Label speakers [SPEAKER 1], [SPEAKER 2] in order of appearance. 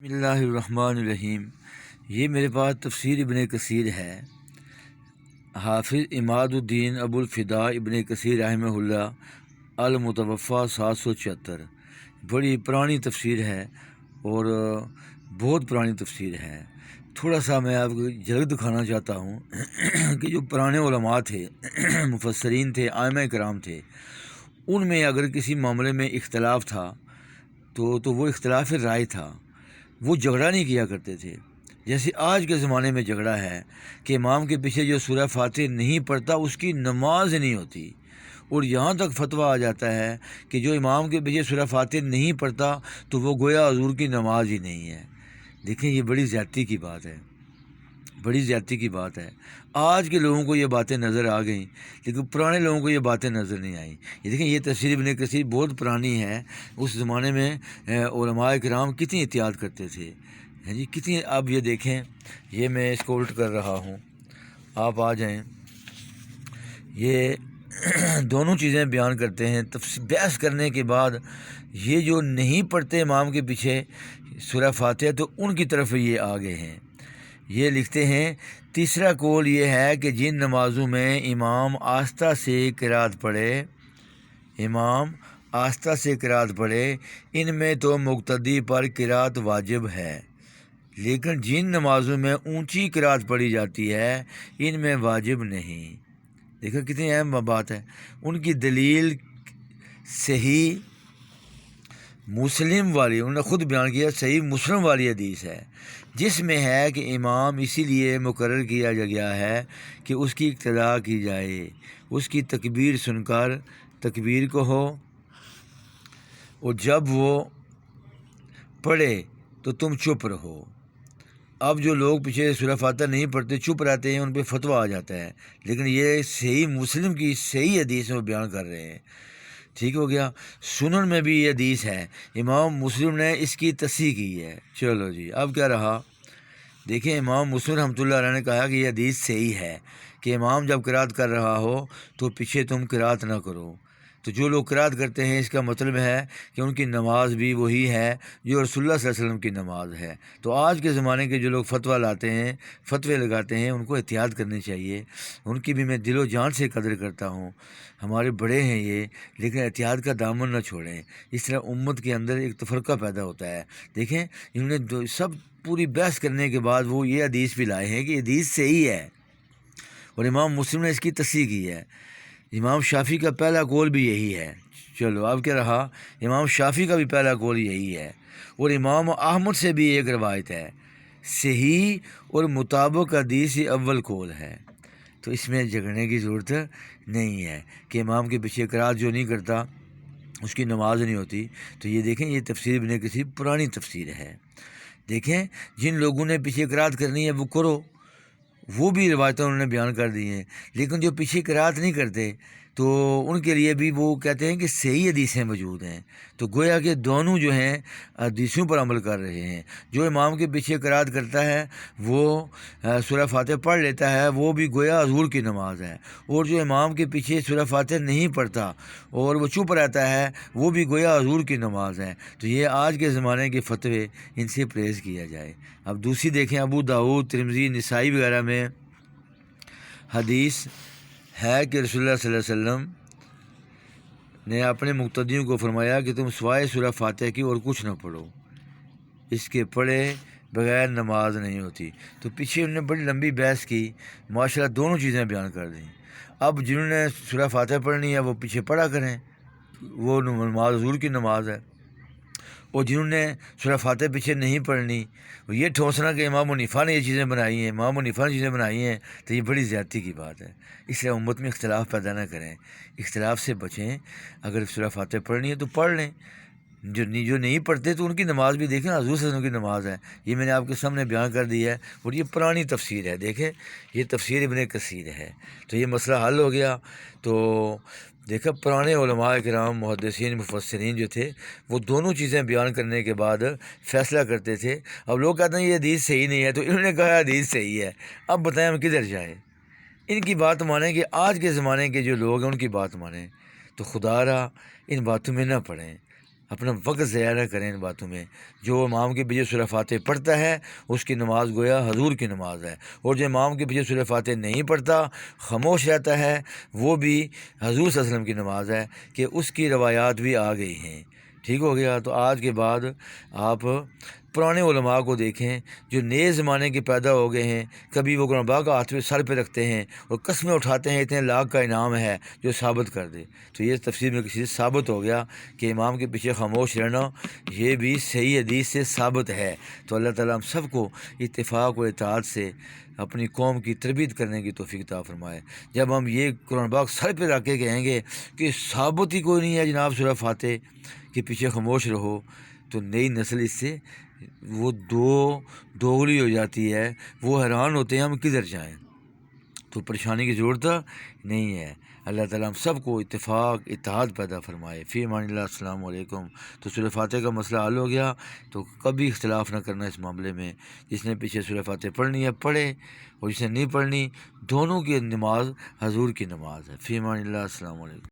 [SPEAKER 1] بسم اللہ الرحمن الرحیم۔ یہ میرے پاس تفسیر ابن کثیر ہے۔ حافظ عماد الدین ابو الفداء ابن کثیر رحمہ اللہ المتوفیٰ 774، بڑی پرانی تفسیر ہے اور بہت پرانی تفسیر ہے۔ تھوڑا سا میں آپ کو جھلک دکھانا چاہتا ہوں کہ جو پرانے علماء تھے، مفسرین تھے، ائمہ کرام تھے، ان میں اگر کسی معاملے میں اختلاف تھا تو وہ اختلاف رائے تھا، وہ جھگڑا نہیں کیا کرتے تھے۔ جیسے آج کے زمانے میں جھگڑا ہے کہ امام کے پیچھے جو سورہ فاتح نہیں پڑھتا اس کی نماز نہیں ہوتی، اور یہاں تک فتویٰ آ جاتا ہے کہ جو امام کے پیچھے سورہ فاتح نہیں پڑھتا تو وہ گویا حضور کی نماز ہی نہیں ہے۔ دیکھیں، یہ بڑی زیادتی کی بات ہے، بڑی زیادتی کی بات ہے۔ آج کے لوگوں کو یہ باتیں نظر آ گئیں، لیکن پرانے لوگوں کو یہ باتیں نظر نہیں آئیں۔ یہ دیکھیں، یہ تفسیر ابن کثیر بہت پرانی ہے۔ اس زمانے میں علماء کرام کتنی احتیاط کرتے تھے، جی کتنی۔ اب یہ دیکھیں، یہ میں اس کو الٹ کر رہا ہوں، آپ آ جائیں۔ یہ دونوں چیزیں بیان کرتے ہیں بحث کرنے کے بعد۔ یہ جو نہیں پڑھتے امام کے پیچھے سورہ فاتحہ تو ان کی طرف یہ آگے ہیں۔ یہ لکھتے ہیں، تیسرا قول یہ ہے کہ جن نمازوں میں امام آہستہ سے قرات پڑھے، امام آہستہ سے قرات پڑھے، ان میں تو مقتدی پر قرات واجب ہے، لیکن جن نمازوں میں اونچی قرات پڑھی جاتی ہے ان میں واجب نہیں۔ دیکھو کتنی اہم بات ہے۔ ان کی دلیل صحیح مسلم والی، انہوں نے خود بیان کیا، صحیح مسلم والی حدیث ہے، جس میں ہے کہ امام اسی لیے مقرر کیا گیا ہے کہ اس کی اقتداء کی جائے، اس کی تکبیر سن کر تکبیر کہو، اور جب وہ پڑھے تو تم چپ رہو۔ اب جو لوگ پیچھے سورہ فاتحہ نہیں پڑھتے، چپ رہتے ہیں، ان پہ فتویٰ آ جاتا ہے، لیکن یہ صحیح مسلم کی صحیح حدیث میں بیان کر رہے ہیں۔ ٹھیک ہو گیا۔ سنن میں بھی یہ حدیث ہے، امام مسلم نے اس کی تصحیح کی ہے۔ چلو جی، اب کیا رہا؟ دیکھیں، امام مسلم رحمۃ اللہ علیہ نے کہا کہ یہ حدیث صحیح ہے کہ امام جب قرات کر رہا ہو تو پیچھے تم قرات نہ کرو۔ تو جو لوگ قرات کرتے ہیں اس کا مطلب ہے کہ ان کی نماز بھی وہی ہے جو رسول اللہ صلی اللہ علیہ وسلم کی نماز ہے۔ تو آج کے زمانے کے جو لوگ فتویٰ لاتے ہیں، فتوے لگاتے ہیں، ان کو احتیاط کرنی چاہیے۔ ان کی بھی میں دل و جان سے قدر کرتا ہوں، ہمارے بڑے ہیں یہ، لیکن احتیاط کا دامن نہ چھوڑیں، اس طرح امت کے اندر ایک تفرقہ پیدا ہوتا ہے۔ دیکھیں، انہوں نے سب پوری بحث کرنے کے بعد وہ یہ حدیث بھی لائے ہیں کہ حدیث صحیح ہے، اور امام مسلم نے اس کی تصحیح کی ہے۔ امام شافعی کا پہلا قول بھی یہی ہے۔ چلو، اب کیا رہا؟ امام شافعی کا بھی پہلا قول یہی ہے، اور امام احمد سے بھی ایک روایت ہے، صحیح اور مطابق حدیث اول قول ہے۔ تو اس میں جھگڑنے کی ضرورت نہیں ہے کہ امام کے پیچھے قرات جو نہیں کرتا اس کی نماز نہیں ہوتی۔ تو یہ دیکھیں، یہ تفسیر ابن کثیر پرانی تفسیر ہے۔ دیکھیں، جن لوگوں نے پیچھے قرات کرنی ہے وہ کرو، وہ بھی روایتیں انہوں نے بیان کر دی ہیں، لیکن جو پیچھے قرات نہیں کرتے تو ان کے لیے بھی وہ کہتے ہیں کہ صحیح حدیثیں موجود ہیں۔ تو گویا کہ دونوں جو ہیں حدیثوں پر عمل کر رہے ہیں۔ جو امام کے پیچھے قرات کرتا ہے وہ سورہ فاتح پڑھ لیتا ہے، وہ بھی گویا حضور کی نماز ہے، اور جو امام کے پیچھے سورہ فاتح نہیں پڑھتا اور وہ چپ رہتا ہے وہ بھی گویا حضور کی نماز ہے۔ تو یہ آج کے زمانے کے فتوے، ان سے پرہیز کیا جائے۔ اب دوسری دیکھیں، ابو داؤد، ترمذی، نسائی وغیرہ میں حدیث ہے کہ رسول اللہ صلی اللہ علیہ وسلم نے اپنے مقتدیوں کو فرمایا کہ تم سوائے سورہ فاتحہ کی اور کچھ نہ پڑھو، اس کے پڑھے بغیر نماز نہیں ہوتی۔ تو پیچھے انہوں نے بڑی لمبی بحث کی، ماشاءاللہ دونوں چیزیں بیان کر دیں۔ اب جنہوں نے سورہ فاتحہ پڑھنی ہے وہ پیچھے پڑھا کریں، وہ نماز حضور کی نماز ہے، اور جنہوں نے سورہ فاتح پیچھے نہیں پڑھنی، یہ ٹھونسنا کہ امام حنیفہ نے یہ چیزیں بنائی ہیں، امام حنیفہ نے چیزیں بنائی ہیں، تو یہ بڑی زیادتی کی بات ہے۔ اس لیے امت میں اختلاف پیدا نہ کریں، اختلاف سے بچیں۔ اگر سورہ فاتح پڑھنی ہے تو پڑھ لیں، جو نہیں پڑھتے تو ان کی نماز بھی دیکھیں، حضور صلی اللہ علیہ وسلم کی نماز ہے۔ یہ میں نے آپ کے سامنے بیان کر دی ہے، اور یہ پرانی تفسیر ہے۔ دیکھیں، یہ تفسیر ابن کثیر ہے، تو یہ مسئلہ حل ہو گیا۔ تو دیکھا، پرانے علماء کرام، محدثین، مفسرین جو تھے وہ دونوں چیزیں بیان کرنے کے بعد فیصلہ کرتے تھے۔ اب لوگ کہتے ہیں یہ حدیث صحیح نہیں ہے، تو انہوں نے کہا حدیث صحیح ہے، اب بتائیں ہم کدھر جائیں؟ ان کی بات مانیں کہ آج کے زمانے کے جو لوگ ہیں ان کی بات مانیں، تو خدا را ان باتوں میں نہ پڑیں۔ اپنا وقت ضائع نہ کریں ان باتوں میں۔ جو امام کے پیچھے سورہ فاتح پڑھتا ہے اس کی نماز گویا حضور کی نماز ہے، اور جو امام کے پیچھے سورہ فاتح نہیں پڑھتا، خاموش رہتا ہے، وہ بھی حضور صلی اللہ علیہ وسلم کی نماز ہے کہ اس کی روایات بھی آ گئی ہیں۔ ٹھیک ہو گیا؟ تو آج کے بعد آپ پرانے علماء کو دیکھیں جو نئے زمانے کے پیدا ہو گئے ہیں، کبھی وہ قرآن پاک کا ہاتھ پہ سر پہ رکھتے ہیں اور قسمیں اٹھاتے ہیں اتنے لاکھ کا انعام ہے جو ثابت کر دے۔ تو یہ تفسیر میں کسی سے ثابت ہو گیا کہ امام کے پیچھے خاموش رہنا یہ بھی صحیح حدیث سے ثابت ہے۔ تو اللہ تعالیٰ ہم سب کو اتفاق و اطاعت سے اپنی قوم کی تربیت کرنے کی توفیق عطا فرمائے۔ جب ہم یہ قرآن پاک سر پہ رکھ کے کہیں گے کہ ثابت ہی کوئی نہیں ہے جناب سورہ فاتح کے پیچھے خاموش رہو، تو نئی نسل اس سے وہ دوغلی ہو جاتی ہے، وہ حیران ہوتے ہیں ہم کدھر جائیں۔ تو پریشانی کی ضرورت نہیں ہے۔ اللہ تعالیٰ ہم سب کو اتفاق اتحاد پیدا فرمائے۔ فی امان اللہ۔ السلام علیکم۔ تو سورہ فاتح کا مسئلہ حل ہو گیا، تو کبھی اختلاف نہ کرنا اس معاملے میں۔ جس نے پیچھے سورہ فاتح پڑھنی ہے پڑھے، اور جس نے نہیں پڑھنی، دونوں کی نماز حضور کی نماز ہے۔ فی امان اللہ۔ السلام علیکم۔